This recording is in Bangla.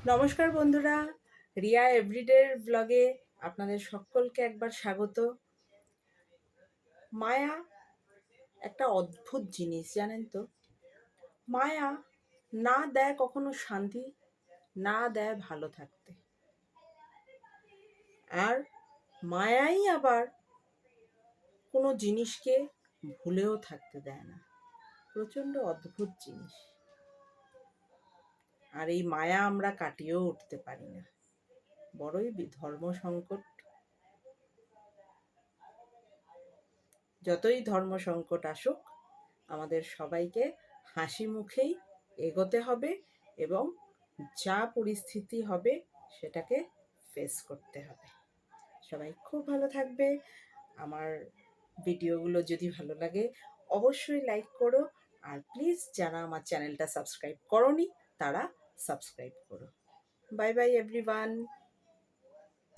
নমস্কার বন্ধুরা, রিয়া এভরিডের ব্লগে আপনাদের সকলকে একবার স্বাগত। মায়া একটা অদ্ভুত জিনিস, জানেন তো? মায়া না দেয় কখনো শান্তি, না দেয় ভালো থাকতে। আর মায়াই আবার কোনো জিনিসকে ভুলেও থাকতে দেয় না। প্রচণ্ড অদ্ভুত জিনিস। আর এই মায়া আমরা কাটিয়েও উঠতে পারি না। বড়ই ধর্ম সংকট। যতই ধর্ম সংকট আসুক, আমাদের সবাইকে হাসি মুখেই এগোতে হবে এবং যা পরিস্থিতি হবে সেটাকে ফেস করতে হবে। সবাই খুব ভালো থাকবে। আমার ভিডিওগুলো যদি ভালো লাগে অবশ্যই লাইক করো, আর প্লিজ যারা আমার চ্যানেলটা সাবস্ক্রাইব করোনি তারা সাবস্ক্রাইব করো। Bye bye everyone.